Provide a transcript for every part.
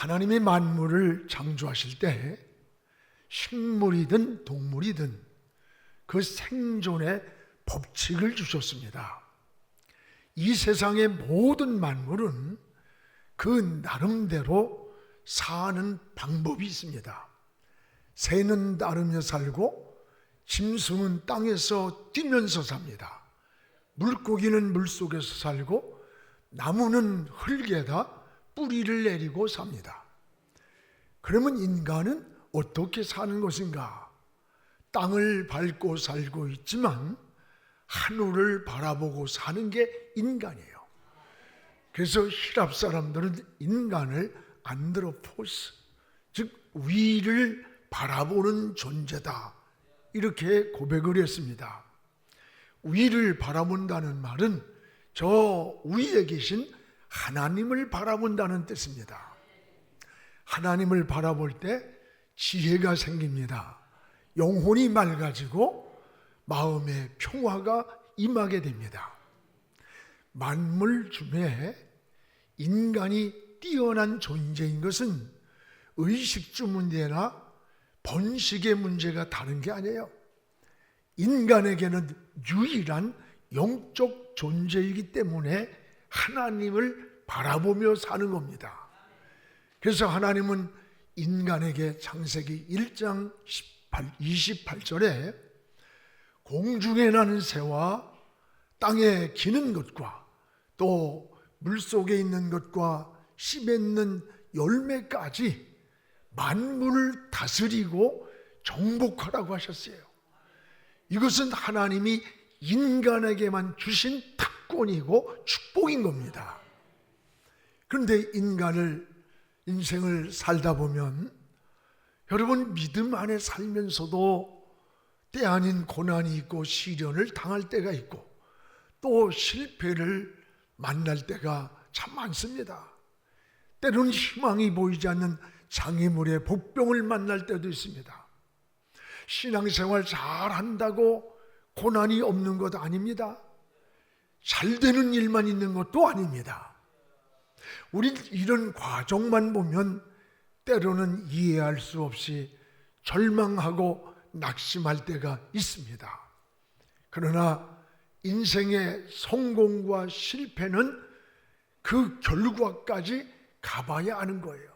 하나님이 만물을 창조하실 때 식물이든 동물이든 그 생존의 법칙을 주셨습니다. 이 세상의 모든 만물은 그 나름대로 사는 방법이 있습니다. 새는 나르며 살고 짐승은 땅에서 뛰면서 삽니다. 물고기는 물속에서 살고 나무는 흙에다 뿌리를 내리고 삽니다. 그러면 인간은 어떻게 사는 것인가? 땅을 밟고 살고 있지만 하늘을 바라보고 사는 게 인간이에요. 그래서 히랍 사람들은 인간을 안드로포스, 즉 위를 바라보는 존재다, 이렇게 고백을 했습니다. 위를 바라본다는 말은 저 위에 계신 하나님을 바라본다는 뜻입니다. 하나님을 바라볼 때 지혜가 생깁니다. 영혼이 맑아지고 마음의 평화가 임하게 됩니다. 만물 중에 인간이 뛰어난 존재인 것은 의식주 문제나 번식의 문제가 다른 게 아니에요. 인간에게는 유일한 영적 존재이기 때문에 하나님을 바라보며 사는 겁니다. 그래서 하나님은 인간에게 창세기 1장 28절에 공중에 나는 새와 땅에 기는 것과 또 물속에 있는 것과 씨 맺는 열매까지 만물을 다스리고 정복하라고 하셨어요. 이것은 하나님이 인간에게만 주신 특권이고 축복인 겁니다. 그런데 인생을 살다 보면 여러분, 믿음 안에 살면서도 때 아닌 고난이 있고 시련을 당할 때가 있고 또 실패를 만날 때가 참 많습니다. 때로는 희망이 보이지 않는 장애물의 복병을 만날 때도 있습니다. 신앙생활 잘한다고 고난이 없는 것 아닙니다. 잘 되는 일만 있는 것도 아닙니다. 우리 이런 과정만 보면 때로는 이해할 수 없이 절망하고 낙심할 때가 있습니다. 그러나 인생의 성공과 실패는 그 결과까지 가봐야 하는 거예요.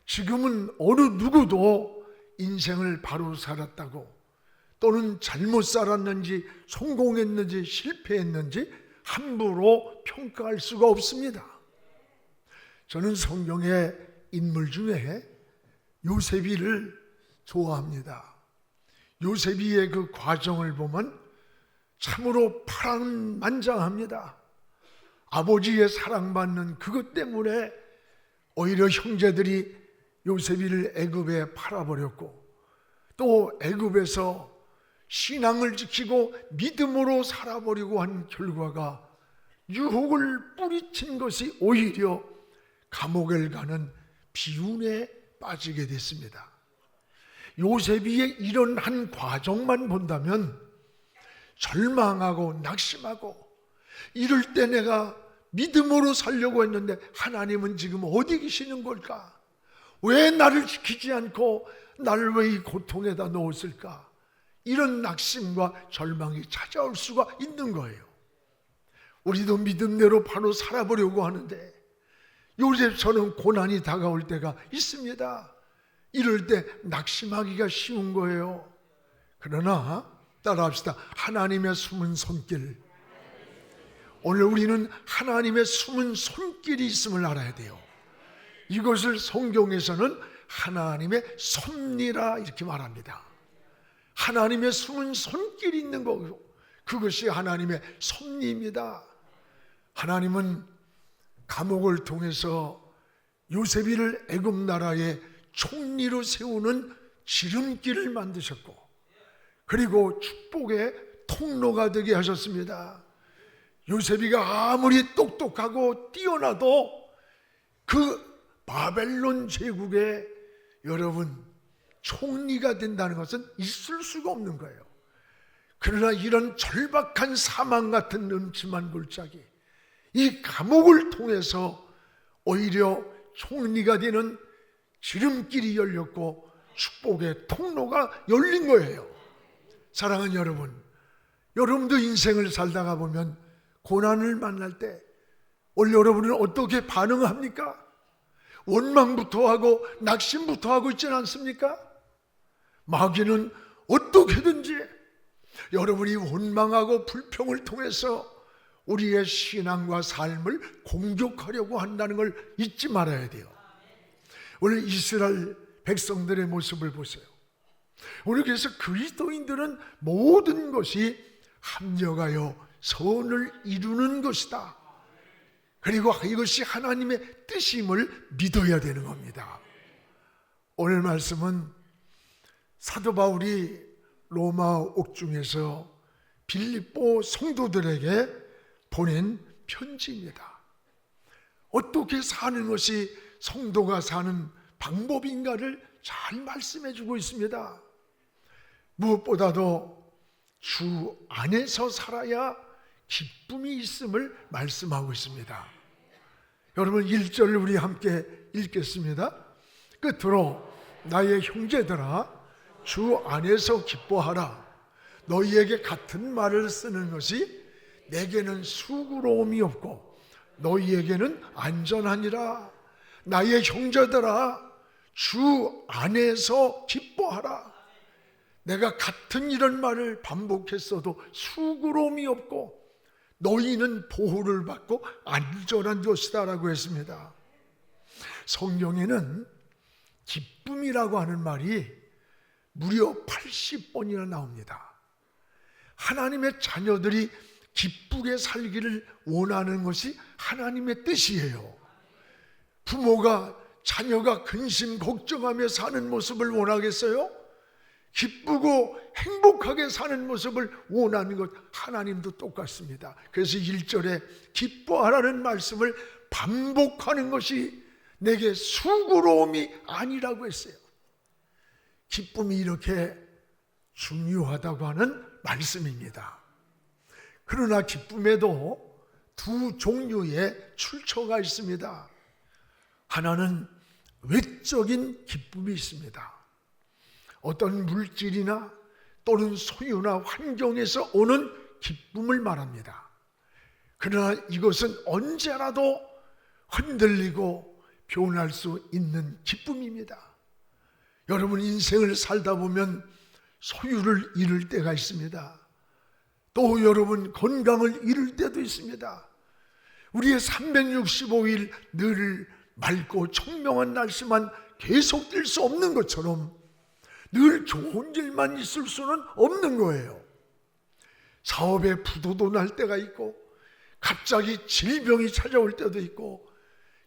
지금은 어느 누구도 인생을 바로 살았다고 또는 잘못 살았는지 성공했는지 실패했는지 함부로 평가할 수가 없습니다. 저는 성경의 인물 중에 요셉이를 좋아합니다. 요셉이의 그 과정을 보면 참으로 파란만장합니다. 아버지의 사랑받는 그것 때문에 오히려 형제들이 요셉이를 애굽에 팔아버렸고 또 애굽에서 신앙을 지키고 믿음으로 살아버리고 한 결과가 유혹을 뿌리친 것이 오히려 감옥을 가는 비운에 빠지게 됐습니다. 요셉이의 이런 한 과정만 본다면 절망하고 낙심하고 이럴 때 내가 믿음으로 살려고 했는데 하나님은 지금 어디 계시는 걸까? 왜 나를 지키지 않고 나를 왜 이 고통에다 놓았을까? 이런 낙심과 절망이 찾아올 수가 있는 거예요. 우리도 믿음대로 바로 살아보려고 하는데 요셉처럼 고난이 다가올 때가 있습니다. 이럴 때 낙심하기가 쉬운 거예요. 그러나 따라합시다. 하나님의 숨은 손길. 오늘 우리는 하나님의 숨은 손길이 있음을 알아야 돼요. 이것을 성경에서는 하나님의 섭리라 이렇게 말합니다. 하나님의 숨은 손길이 있는 거고 그것이 하나님의 섭리입니다. 하나님은 감옥을 통해서 요셉이를 애굽 나라의 총리로 세우는 지름길을 만드셨고 그리고 축복의 통로가 되게 하셨습니다. 요셉이가 아무리 똑똑하고 뛰어나도 그 바벨론 제국의 여러분 총리가 된다는 것은 있을 수가 없는 거예요. 그러나 이런 절박한 사망 같은 음침한 골짜기 이 감옥을 통해서 오히려 총리가 되는 지름길이 열렸고 축복의 통로가 열린 거예요. 사랑하는 여러분, 여러분도 인생을 살다가 보면 고난을 만날 때 원래 여러분은 어떻게 반응합니까? 원망부터 하고 낙심부터 하고 있지 않습니까? 마귀는 어떻게든지 여러분이 원망하고 불평을 통해서 우리의 신앙과 삶을 공격하려고 한다는 걸 잊지 말아야 돼요. 오늘 이스라엘 백성들의 모습을 보세요. 오늘 그래서 그리스도인들은 모든 것이 합력하여 선을 이루는 것이다. 그리고 이것이 하나님의 뜻임을 믿어야 되는 겁니다. 오늘 말씀은 사도 바울이 로마 옥중에서 빌립보 성도들에게 보낸 편지입니다. 어떻게 사는 것이 성도가 사는 방법인가를 잘 말씀해 주고 있습니다. 무엇보다도 주 안에서 살아야 기쁨이 있음을 말씀하고 있습니다. 여러분 1절을 우리 함께 읽겠습니다. 끝으로 나의 형제들아 주 안에서 기뻐하라. 너희에게 같은 말을 쓰는 것이 내게는 수고로움이 없고 너희에게는 안전하니라. 나의 형제들아 주 안에서 기뻐하라. 내가 같은 이런 말을 반복했어도 수고로움이 없고 너희는 보호를 받고 안전한 것이다 라고 했습니다. 성경에는 기쁨이라고 하는 말이 무려 80번이나 나옵니다. 하나님의 자녀들이 기쁘게 살기를 원하는 것이 하나님의 뜻이에요. 부모가 자녀가 근심 걱정하며 사는 모습을 원하겠어요? 기쁘고 행복하게 사는 모습을 원하는 것 하나님도 똑같습니다. 그래서 1절에 기뻐하라는 말씀을 반복하는 것이 내게 수고로움이 아니라고 했어요. 기쁨이 이렇게 중요하다고 하는 말씀입니다. 그러나 기쁨에도 두 종류의 출처가 있습니다. 하나는 외적인 기쁨이 있습니다. 어떤 물질이나 또는 소유나 환경에서 오는 기쁨을 말합니다. 그러나 이것은 언제라도 흔들리고 변할 수 있는 기쁨입니다. 여러분 인생을 살다 보면 소유를 잃을 때가 있습니다. 또 여러분 건강을 잃을 때도 있습니다. 우리의 365일 늘 맑고 청명한 날씨만 계속될 수 없는 것처럼 늘 좋은 일만 있을 수는 없는 거예요. 사업에 부도도 날 때가 있고 갑자기 질병이 찾아올 때도 있고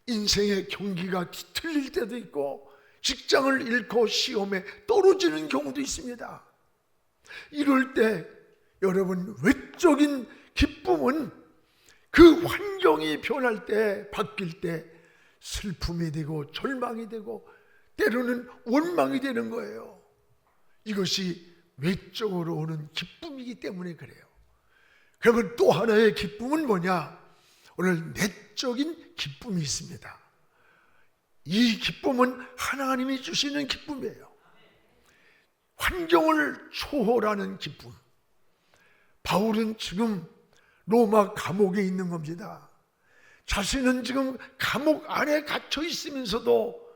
인생의 경기가 뒤틀릴 때도 있고 직장을 잃고 시험에 떨어지는 경우도 있습니다. 이럴 때 여러분 외적인 기쁨은 그 환경이 변할 때 바뀔 때 슬픔이 되고 절망이 되고 때로는 원망이 되는 거예요. 이것이 외적으로 오는 기쁨이기 때문에 그래요. 그러면 또 하나의 기쁨은 뭐냐? 오늘 내적인 기쁨이 있습니다. 이 기쁨은 하나님이 주시는 기쁨이에요. 환경을 초월하는 기쁨. 바울은 지금 로마 감옥에 있는 겁니다. 자신은 지금 감옥 안에 갇혀 있으면서도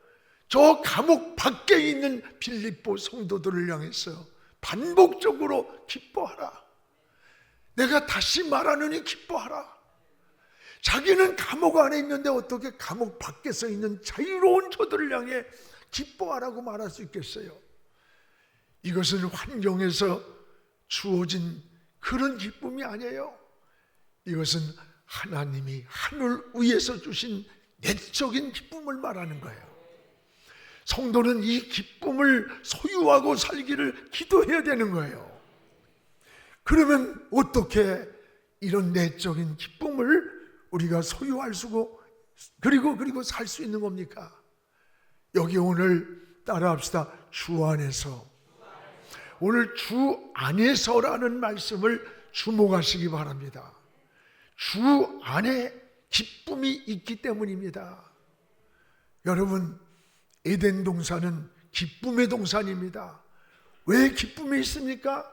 저 감옥 밖에 있는 빌립보 성도들을 향해서 반복적으로 기뻐하라. 내가 다시 말하느니 기뻐하라. 자기는 감옥 안에 있는데 어떻게 감옥 밖에서 있는 자유로운 저들을 향해 기뻐하라고 말할 수 있겠어요? 이것은 환경에서 주어진 그런 기쁨이 아니에요. 이것은 하나님이 하늘 위에서 주신 내적인 기쁨을 말하는 거예요. 성도는 이 기쁨을 소유하고 살기를 기도해야 되는 거예요. 그러면 어떻게 이런 내적인 기쁨을 우리가 소유할 수고 그리고 살 수 있는 겁니까? 여기 오늘 따라합시다. 주 안에서. 오늘 주 안에서라는 말씀을 주목하시기 바랍니다. 주 안에 기쁨이 있기 때문입니다. 여러분, 에덴 동산은 기쁨의 동산입니다. 왜 기쁨이 있습니까?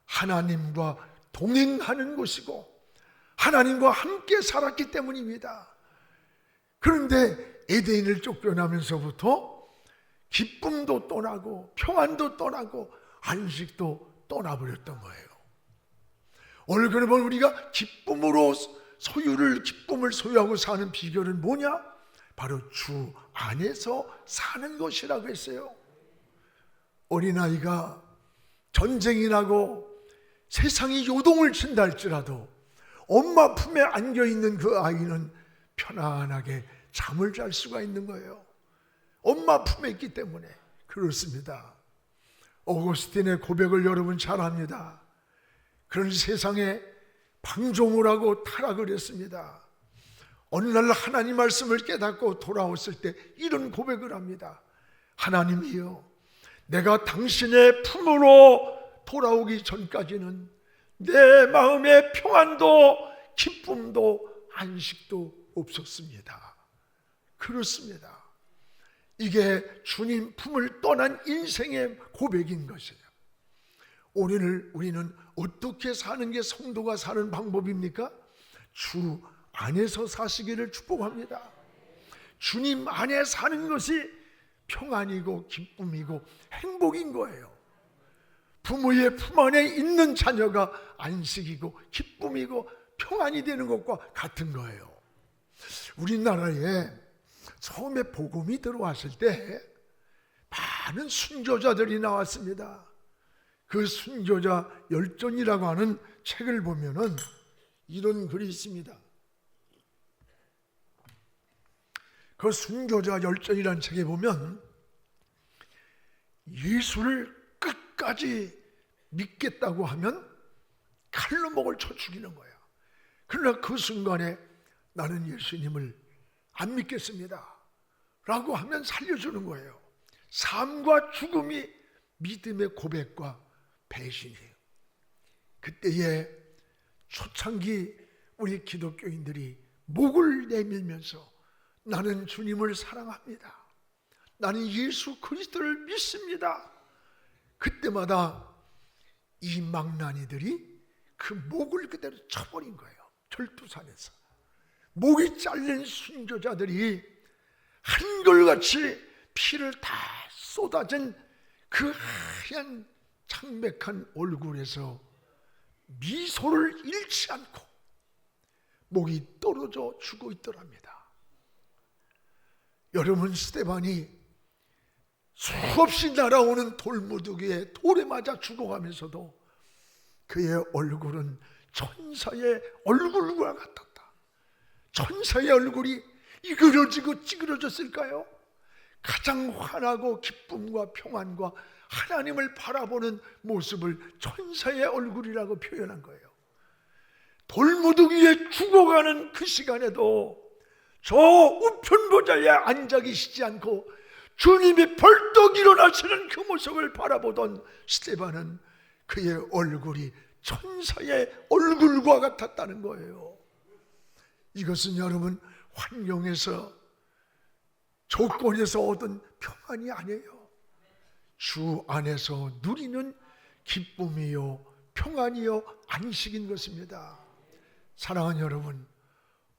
하나님과 동행하는 곳이고 하나님과 함께 살았기 때문입니다. 그런데 에덴을 쫓겨나면서부터 기쁨도 떠나고 평안도 떠나고 안식도 떠나버렸던 거예요. 오늘 그러면 우리가 기쁨을 소유하고 사는 비결은 뭐냐? 바로 주 안에서 사는 것이라고 했어요. 어린아이가 전쟁이 나고 세상이 요동을 친다 할지라도 엄마 품에 안겨있는 그 아이는 편안하게 잠을 잘 수가 있는 거예요. 엄마 품에 있기 때문에. 그렇습니다. 어거스틴의 고백을 여러분 잘 압니다. 그런 세상에 방종을 하고 타락을 했습니다. 어느 날 하나님 말씀을 깨닫고 돌아왔을 때 이런 고백을 합니다. 하나님이여, 내가 당신의 품으로 돌아오기 전까지는 내 마음에 평안도 기쁨도 안식도 없었습니다. 그렇습니다. 이게 주님 품을 떠난 인생의 고백인 것이에요. 오늘 우리는 어떻게 사는 게 성도가 사는 방법입니까? 주 안에서 사시기를 축복합니다. 주님 안에 사는 것이 평안이고 기쁨이고 행복인 거예요. 부모의 품 안에 있는 자녀가 안식이고 기쁨이고 평안이 되는 것과 같은 거예요. 우리나라에 처음에 복음이 들어왔을 때 많은 순교자들이 나왔습니다. 그 순교자 열전이라고 하는 책을 보면은 이런 글이 있습니다. 그 순교자 열전이라는 책에 보면 예수를 끝까지 믿겠다고 하면 칼로 목을 쳐 죽이는 거야. 그러나 그 순간에 나는 예수님을 안 믿겠습니다 라고 하면 살려주는 거예요. 삶과 죽음이 믿음의 고백과 배신이에요. 그때에 초창기 우리 기독교인들이 목을 내밀면서 나는 주님을 사랑합니다, 나는 예수 그리스도를 믿습니다, 그때마다 이 망나니들이 그 목을 그대로 쳐버린 거예요. 절투산에서 목이 잘린 순교자들이 한결같이 피를 다 쏟아진 그 하얀 창백한 얼굴에서 미소를 잃지 않고 목이 떨어져 죽어 있더랍니다. 여러분, 스데반이 수없이 날아오는 돌무더기에 돌에 맞아 죽어가면서도 그의 얼굴은 천사의 얼굴과 같았다. 천사의 얼굴이 이그러지고 찌그러졌을까요? 가장 환하고 기쁨과 평안과 하나님을 바라보는 모습을 천사의 얼굴이라고 표현한 거예요. 돌무더기에 죽어가는 그 시간에도 저 우편보좌에 앉아 계시지 않고 주님이 벌떡 일어나시는 그 모습을 바라보던 스데반은 그의 얼굴이 천사의 얼굴과 같았다는 거예요. 이것은 여러분 환경에서 조건에서 얻은 평안이 아니에요. 주 안에서 누리는 기쁨이요 평안이요 안식인 것입니다. 사랑하는 여러분,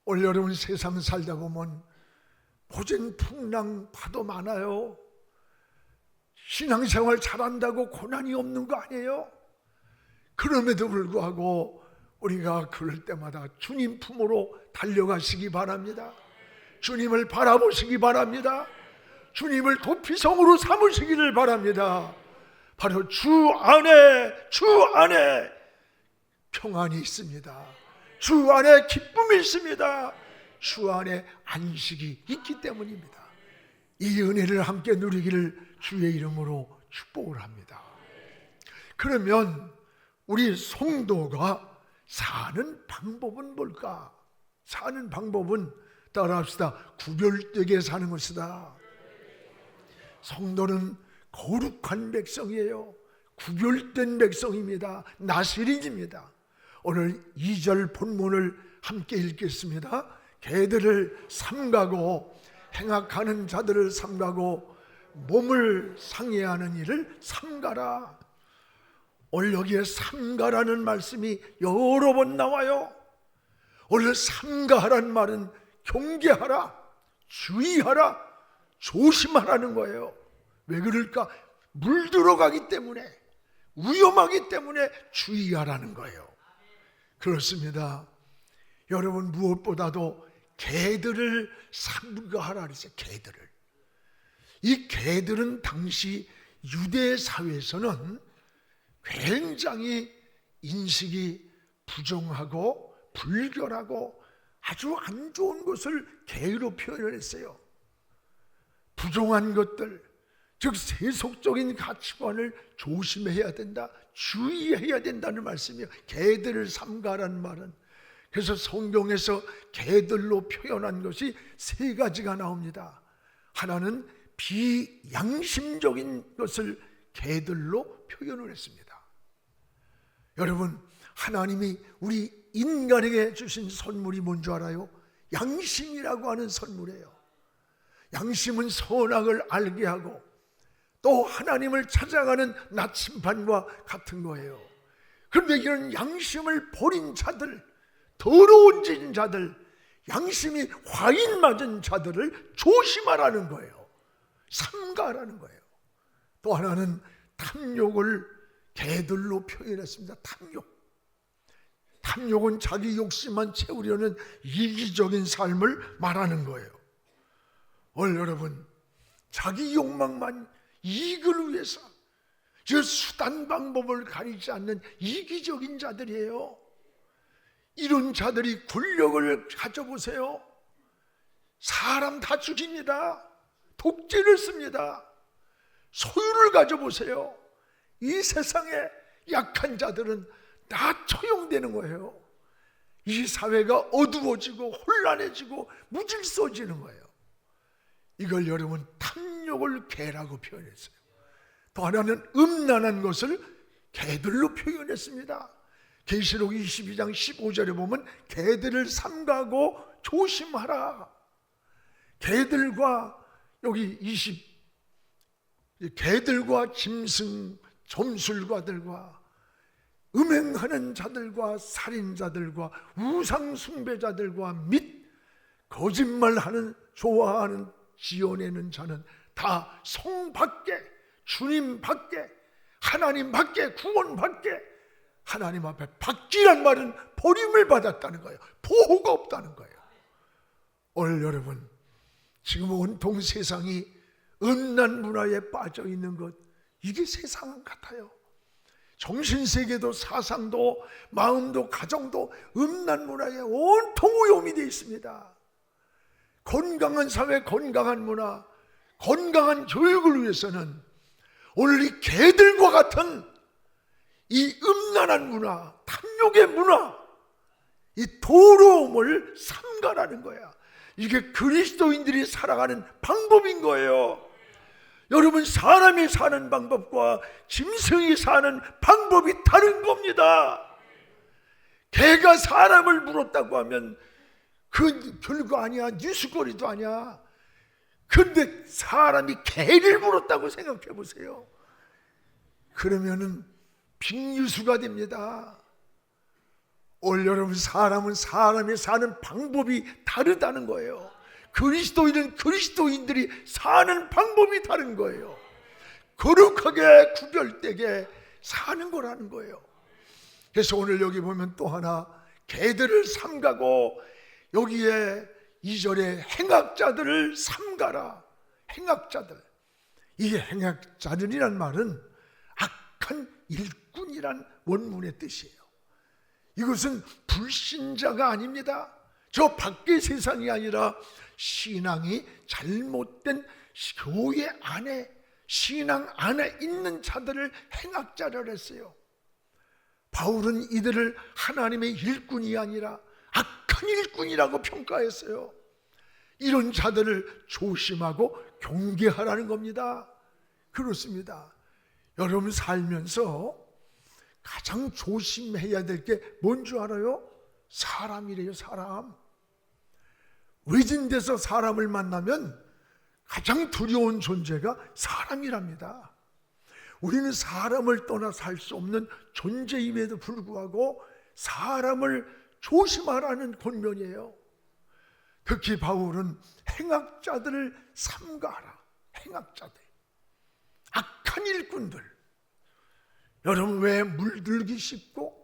오늘 여러분 세상 살다 보면 보전풍랑 파도 많아요. 신앙생활 잘한다고 고난이 없는 거 아니에요? 그럼에도 불구하고 우리가 그럴 때마다 주님 품으로 달려가시기 바랍니다. 주님을 바라보시기 바랍니다. 주님을 도피성으로 삼으시기를 바랍니다. 바로 주 안에 평안이 있습니다. 주 안에 기쁨이 있습니다. 주 안에 안식이 있기 때문입니다. 이 은혜를 함께 누리기를 주의 이름으로 축복을 합니다. 그러면 우리 성도가 사는 방법은 뭘까? 사는 방법은 따라합시다. 구별되게 사는 것이다. 성도는 거룩한 백성이에요. 구별된 백성입니다. 나시린입니다. 오늘 2절 본문을 함께 읽겠습니다. 개들을 삼가고 행악하는 자들을 삼가고 몸을 상해하는 일을 삼가라. 오늘 여기에 삼가라는 말씀이 여러 번 나와요. 오늘 삼가하란 말은 경계하라, 주의하라, 조심하라는 거예요. 왜 그럴까? 물들어가기 때문에, 위험하기 때문에 주의하라는 거예요. 그렇습니다. 여러분, 무엇보다도 개들을 삼가하라 그랬어요. 개들을. 이 개들은 당시 유대 사회에서는 굉장히 인식이 부정하고 불결하고 아주 안 좋은 것을 개로 표현을 했어요. 부정한 것들, 즉 세속적인 가치관을 조심해야 된다, 주의해야 된다는 말씀이에요. 개들을 삼가라는 말은. 그래서 성경에서 개들로 표현한 것이 세 가지가 나옵니다. 하나는 비양심적인 것을 개들로 표현을 했습니다. 여러분, 하나님이 우리 인간에게 주신 선물이 뭔지 알아요? 양심이라고 하는 선물이에요. 양심은 선악을 알게 하고 또 하나님을 찾아가는 나침반과 같은 거예요. 그런데 이런 양심을 버린 자들, 더러워진 자들, 양심이 화인 맞은 자들을 조심하라는 거예요. 삼가라는 거예요. 또 하나는 탐욕을 개들로 표현했습니다. 탐욕은 자기 욕심만 채우려는 이기적인 삶을 말하는 거예요. 오늘 여러분, 자기 욕망만, 이익을 위해서 저 수단 방법을 가리지 않는 이기적인 자들이에요. 이런 자들이 권력을 가져보세요. 사람 다 죽입니다. 독재를 씁니다. 소유를 가져보세요. 이 세상에 약한 자들은 다 처형되는 거예요. 이 사회가 어두워지고 혼란해지고 무질서지는 거예요. 이걸 여러분 탐욕을 개라고 표현했어요. 또 하나는 음란한 것을 개들로 표현했습니다. 계시록 22장 15절에 보면 개들을 삼가고 조심하라. 개들과 여기 개들과 짐승, 점술가들과 음행하는 자들과 살인자들과 우상 숭배자들과 및 거짓말하는 좋아하는 지어내는 자는 다 성 밖에, 주님 밖에, 하나님 밖에, 구원 밖에, 하나님 앞에 밖이란 말은 버림을 받았다는 거예요. 보호가 없다는 거예요. 오늘 여러분, 지금 온통 세상이 음란 문화에 빠져 있는 것, 이게 세상 같아요. 정신세계도 사상도 마음도 가정도 음란 문화에 온통 오염이 되어 있습니다. 건강한 사회, 건강한 문화, 건강한 교육을 위해서는 오늘 이 개들과 같은 이 음란한 문화, 탐욕의 문화, 이 더러움을 삼가라는 거야. 이게 그리스도인들이 살아가는 방법인 거예요. 여러분, 사람이 사는 방법과 짐승이 사는 방법이 다른 겁니다. 개가 사람을 물었다고 하면 그 별거 아니야, 뉴스거리도 아니야. 그런데 사람이 개를 물었다고 생각해 보세요. 그러면은 빅뉴스가 됩니다. 오늘 여러분, 사람은 사람이 사는 방법이 다르다는 거예요. 그리스도인은 그리스도인들이 사는 방법이 다른 거예요. 거룩하게 구별되게 사는 거라는 거예요. 그래서 오늘 여기 보면 또 하나, 개들을 삼가고 여기에 2절에 행악자들을 삼가라. 행악자들. 이 행악자들이란 말은 악한 일꾼이란 원문의 뜻이에요. 이것은 불신자가 아닙니다. 저 밖의 세상이 아니라 신앙이 잘못된 교회 안에, 신앙 안에 있는 자들을 행악자라 했어요. 바울은 이들을 하나님의 일꾼이 아니라 악한 일꾼이라고 평가했어요. 이런 자들을 조심하고 경계하라는 겁니다. 그렇습니다. 여러분 살면서 가장 조심해야 될 게 뭔 줄 알아요? 사람이래요. 사람. 외진데서 사람을 만나면 가장 두려운 존재가 사람이랍니다. 우리는 사람을 떠나 살 수 없는 존재임에도 불구하고 사람을 조심하라는 권면이에요. 특히 바울은 행악자들을 삼가하라. 행악자들, 악한 일꾼들. 여러분, 왜 물들기 쉽고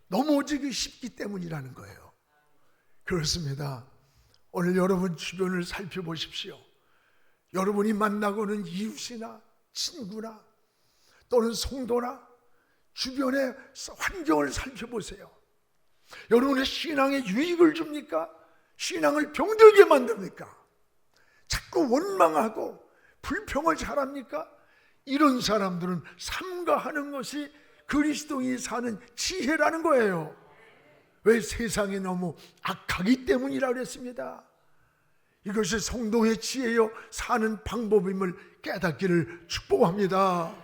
넘어지기 쉽기 때문이라는 거예요. 그렇습니다. 오늘 여러분 주변을 살펴보십시오. 여러분이 만나고는 이웃이나 친구나 또는 성도나 주변의 환경을 살펴보세요. 여러분의 신앙에 유익을 줍니까? 신앙을 병들게 만듭니까? 자꾸 원망하고 불평을 잘합니까? 이런 사람들은 삼가하는 것이 그리스도인이 사는 지혜라는 거예요. 왜? 세상이 너무 악하기 때문이라고 했습니다. 이것이 성도의 지혜요 사는 방법임을 깨닫기를 축복합니다.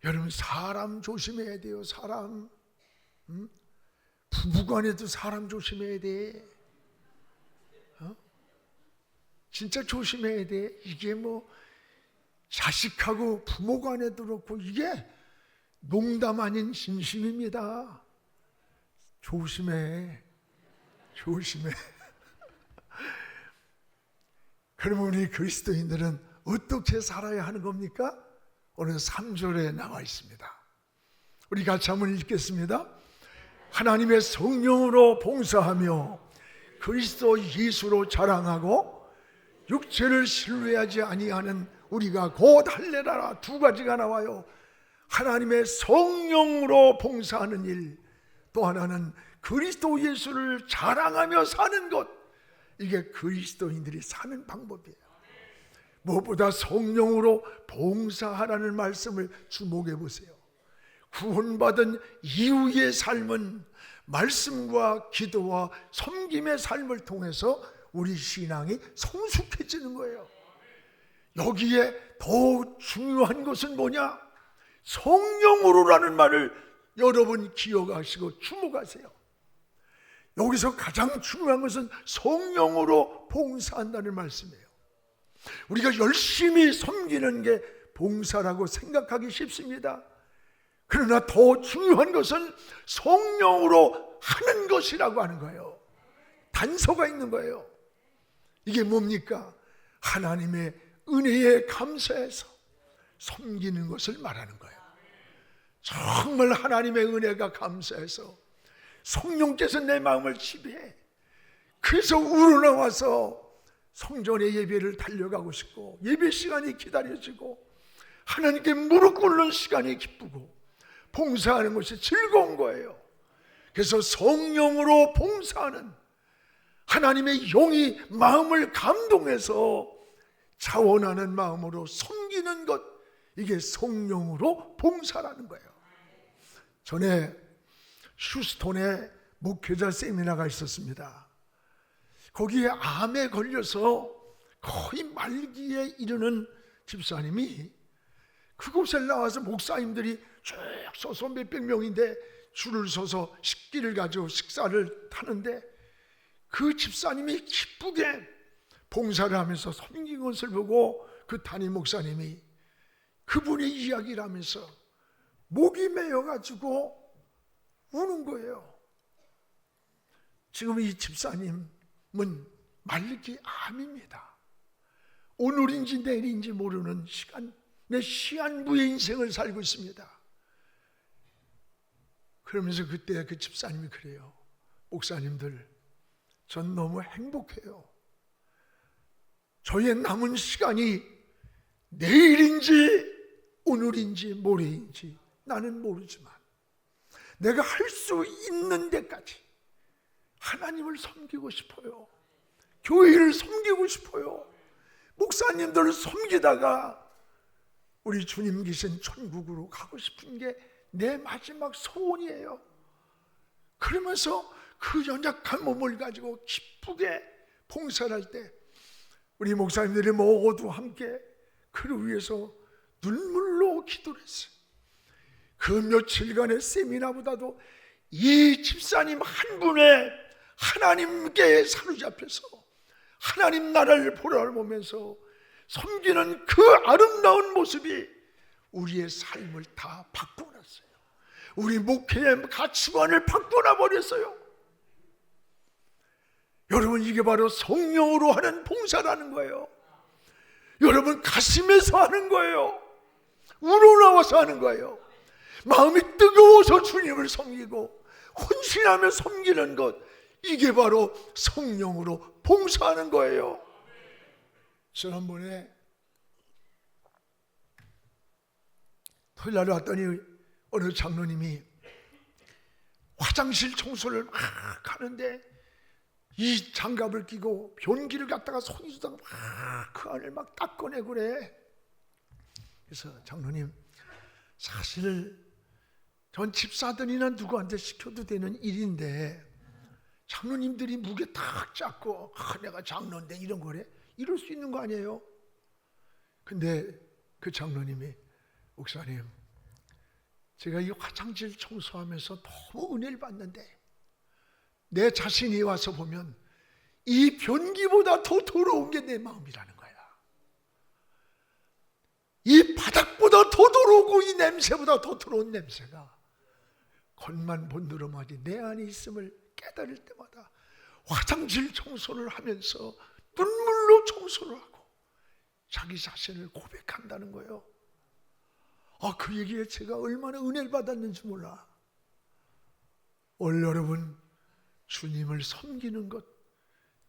여러분, 사람 조심해야 돼요. 사람. 부부간에도 사람 조심해야 돼. 진짜 조심해야 돼. 이게 뭐 자식하고 부모 간에도 그렇고 이게 농담 아닌 진심입니다. 조심해. 그러면 우리 그리스도인들은 어떻게 살아야 하는 겁니까? 오늘 3절에 나와 있습니다. 우리 같이 한번 읽겠습니다. 하나님의 성령으로 봉사하며 그리스도 예수로 자랑하고 육체를 신뢰하지 아니하는 우리가 곧 할례라라. 두 가지가 나와요. 하나님의 성령으로 봉사하는 일, 또 하나는 그리스도 예수를 자랑하며 사는 것. 이게 그리스도인들이 사는 방법이에요. 무엇보다 성령으로 봉사하라는 말씀을 주목해 보세요. 구원받은 이후의 삶은 말씀과 기도와 섬김의 삶을 통해서 우리 신앙이 성숙해지는 거예요. 여기에 더 중요한 것은 뭐냐? 성령으로라는 말을 여러분 기억하시고 주목하세요. 여기서 가장 중요한 것은 성령으로 봉사한다는 말씀이에요. 우리가 열심히 섬기는 게 봉사라고 생각하기 쉽습니다. 그러나 더 중요한 것은 성령으로 하는 것이라고 하는 거예요. 단서가 있는 거예요. 이게 뭡니까? 하나님의 은혜에 감사해서 섬기는 것을 말하는 거예요. 정말 하나님의 은혜가 감사해서 성령께서 내 마음을 지배해. 그래서 우러나와서 성전의 예배를 달려가고 싶고 예배 시간이 기다려지고 하나님께 무릎 꿇는 시간이 기쁘고 봉사하는 것이 즐거운 거예요. 그래서 성령으로 봉사하는, 하나님의 영이 마음을 감동해서 자원하는 마음으로 섬기는 것, 이게 성령으로 봉사라는 거예요. 전에 휴스톤에 목회자 세미나가 있었습니다. 거기에 암에 걸려서 거의 말기에 이르는 집사님이 그곳에 나와서 목사님들이 쭉 서서 몇백 명인데 줄을 서서 식기를 가지고 식사를 하는데 그 집사님이 기쁘게 봉사를 하면서 섬긴 것을 보고 그 담임 목사님이 그분의 이야기를 하면서 목이 메어가지고 우는 거예요. 지금 이 집사님은 말기 암입니다. 오늘인지 내일인지 모르는 내 시한부의 인생을 살고 있습니다. 그러면서 그때 그 집사님이 그래요. 목사님들, 전 너무 행복해요. 저의 남은 시간이 내일인지 오늘인지 모레인지 나는 모르지만 내가 할 수 있는 데까지 하나님을 섬기고 싶어요. 교회를 섬기고 싶어요. 목사님들을 섬기다가 우리 주님 계신 천국으로 가고 싶은 게 내 마지막 소원이에요. 그러면서 그 연약한 몸을 가지고 기쁘게 봉사를 할 때 우리 목사님들이 모두 함께 그를 위해서 눈물로 기도를 했어요. 그 며칠간의 세미나보다도 이 집사님 한 분의 하나님께 사로잡혀서 하나님 나라를 보라보면서 섬기는 그 아름다운 모습이 우리의 삶을 다 바꿔놨어요. 우리 목회의 가치관을 바꿔놔 버렸어요. 여러분, 이게 바로 성령으로 하는 봉사라는 거예요. 여러분, 가슴에서 하는 거예요. 우러나와서 하는 거예요. 마음이 뜨거워서 주님을 섬기고 헌신하며 섬기는 것, 이게 바로 성령으로 봉사하는 거예요. 지난번에 토요일날 왔더니 어느 장로님이 화장실 청소를 막 하는데 이 장갑을 끼고 변기를 갖다가 손이 주다가 막 그 안을 막 닦아내고 그래. 그래서 장로님, 사실 전 집사들이나 누구한테 시켜도 되는 일인데 장로님들이 무게 탁 잡고 내가 장로인데 이런 거래? 이럴 수 있는 거 아니에요? 근데 그 장로님이, 목사님, 제가 이 화장실 청소하면서 너무 은혜를 받는데 내 자신이 와서 보면 이 변기보다 더 더러운 게 내 마음이라는 거야. 이 바닥보다 더 더러우고 이 냄새보다 더 더러운 냄새가 겉만 본드러마지 내 안에 있음을 깨달을 때마다 화장실 청소를 하면서 눈물로 청소를 하고 자기 자신을 고백한다는 거예요. 그 얘기에 제가 얼마나 은혜를 받았는지 몰라. 오늘 여러분, 주님을 섬기는 것,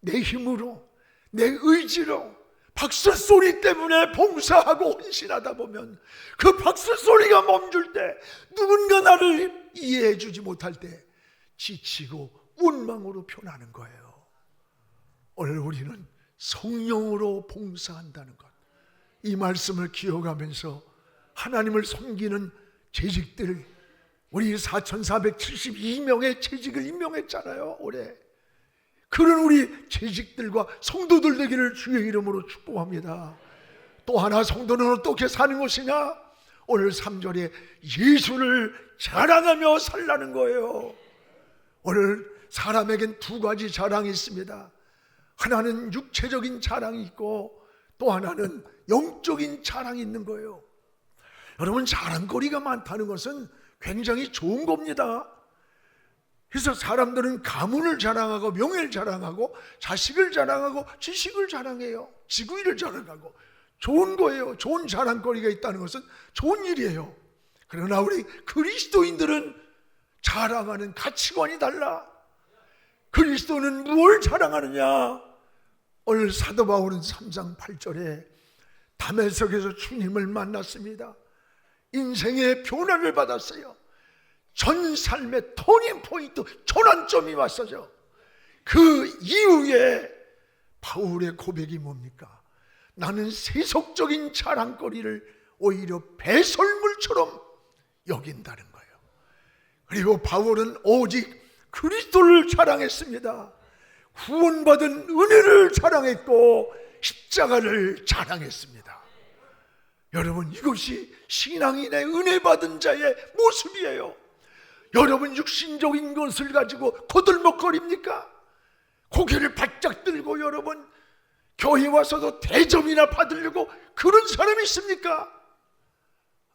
내 힘으로, 내 의지로 박수소리 때문에 봉사하고 헌신하다 보면 그 박수소리가 멈출 때, 누군가 나를 이해해 주지 못할 때 지치고 원망으로 변하는 거예요. 오늘 우리는 성령으로 봉사한다는 것, 이 말씀을 기억하면서 하나님을 섬기는 재직들, 우리 4,472명의 재직을 임명했잖아요, 올해. 그런 우리 재직들과 성도들 되기를 주의 이름으로 축복합니다. 또 하나, 성도는 어떻게 사는 것이냐? 오늘 3절에 예수를 자랑하며 살라는 거예요. 오늘 사람에겐 두 가지 자랑이 있습니다. 하나는 육체적인 자랑이 있고 또 하나는 영적인 자랑이 있는 거예요. 여러분, 자랑거리가 많다는 것은 굉장히 좋은 겁니다. 그래서 사람들은 가문을 자랑하고 명예를 자랑하고 자식을 자랑하고 지식을 자랑해요. 지구일을 자랑하고 좋은 거예요. 좋은 자랑거리가 있다는 것은 좋은 일이에요. 그러나 우리 그리스도인들은 자랑하는 가치관이 달라. 그리스도는 무엇을 자랑하느냐? 오늘 사도 바울은 3장 8절에 다메섹에서 주님을 만났습니다. 인생의 변화를 받았어요. 전 삶의 터닝포인트, 전환점이 왔어요. 그 이후에 바울의 고백이 뭡니까? 나는 세속적인 자랑거리를 오히려 배설물처럼 여긴다는 거예요. 그리고 바울은 오직 그리스도를 자랑했습니다. 구원받은 은혜를 자랑했고 십자가를 자랑했습니다. 여러분, 이것이 신앙인의 은혜 받은 자의 모습이에요. 여러분, 육신적인 것을 가지고 거들먹거립니까? 고개를 바짝 들고 여러분 교회 와서도 대접이나 받으려고 그런 사람이 있습니까?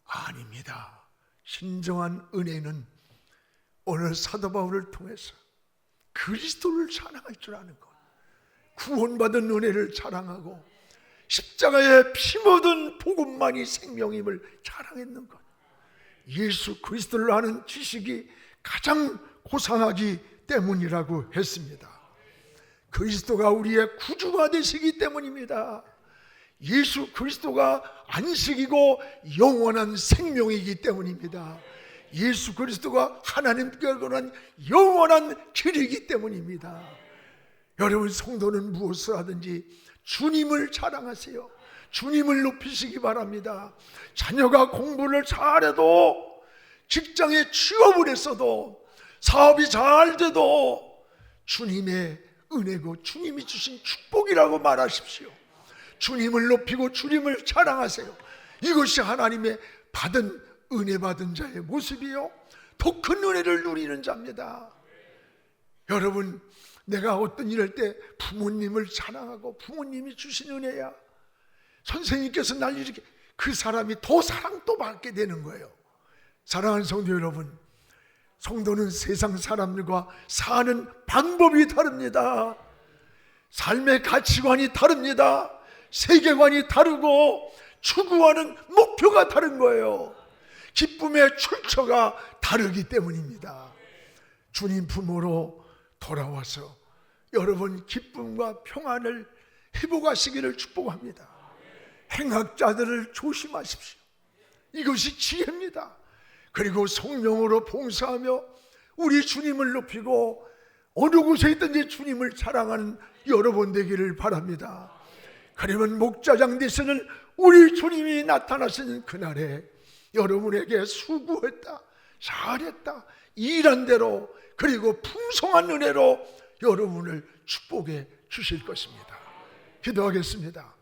아닙니다. 진정한 은혜는 오늘 사도 바울을 통해서 그리스도를 자랑할 줄 아는 것, 구원받은 은혜를 자랑하고 십자가에 피 묻은 복음만이 생명임을 자랑했는 것, 예수 그리스도를 아는 지식이 가장 고상하기 때문이라고 했습니다. 그리스도가 우리의 구주가 되시기 때문입니다. 예수 그리스도가 안식이고 영원한 생명이기 때문입니다. 예수 그리스도가 하나님께 관한 영원한 길이기 때문입니다. 여러분, 성도는 무엇을 하든지 주님을 자랑하세요. 주님을 높이시기 바랍니다. 자녀가 공부를 잘해도, 직장에 취업을 했어도, 사업이 잘 돼도 주님의 은혜고 주님이 주신 축복이라고 말하십시오. 주님을 높이고 주님을 자랑하세요. 이것이 하나님의 받은 은혜 받은 자의 모습이요, 더 큰 은혜를 누리는 자입니다. 여러분, 내가 어떤 일할 때 부모님을 자랑하고 부모님이 주신 은혜야, 선생님께서 날 이렇게, 그 사람이 더 사랑도 받게 되는 거예요. 사랑하는 성도 여러분, 성도는 세상 사람들과 사는 방법이 다릅니다. 삶의 가치관이 다릅니다. 세계관이 다르고 추구하는 목표가 다른 거예요. 기쁨의 출처가 다르기 때문입니다. 주님 품으로 돌아와서 여러분 기쁨과 평안을 회복하시기를 축복합니다. 행악자들을 조심하십시오. 이것이 지혜입니다. 그리고 성령으로 봉사하며 우리 주님을 높이고 어느 곳에 있든지 주님을 자랑하는 여러분 되기를 바랍니다. 그러면 목자장 되시는 우리 주님이 나타나시는 그날에 여러분에게 수고했다, 잘했다, 일한 대로, 그리고 풍성한 은혜로 여러분을 축복해 주실 것입니다. 기도하겠습니다.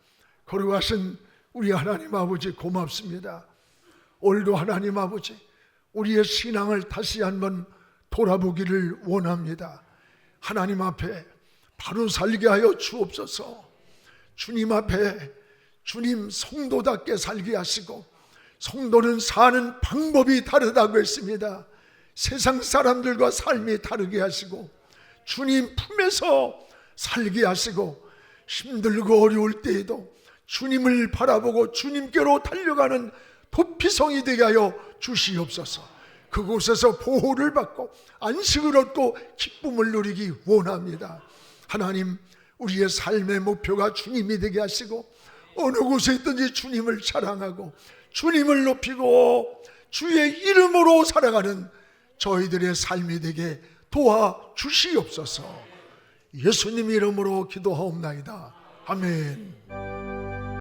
거룩하신 우리 하나님 아버지, 고맙습니다. 오늘도 하나님 아버지, 우리의 신앙을 다시 한번 돌아보기를 원합니다. 하나님 앞에 바로 살게 하여 주옵소서. 주님 앞에 주님 성도답게 살게 하시고, 성도는 사는 방법이 다르다고 했습니다. 세상 사람들과 삶이 다르게 하시고 주님 품에서 살게 하시고, 힘들고 어려울 때에도 주님을 바라보고 주님께로 달려가는 도피성이 되게 하여 주시옵소서. 그곳에서 보호를 받고 안식을 얻고 기쁨을 누리기 원합니다. 하나님, 우리의 삶의 목표가 주님이 되게 하시고 어느 곳에 있든지 주님을 자랑하고 주님을 높이고 주의 이름으로 살아가는 저희들의 삶이 되게 도와주시옵소서. 예수님 이름으로 기도하옵나이다. 아멘.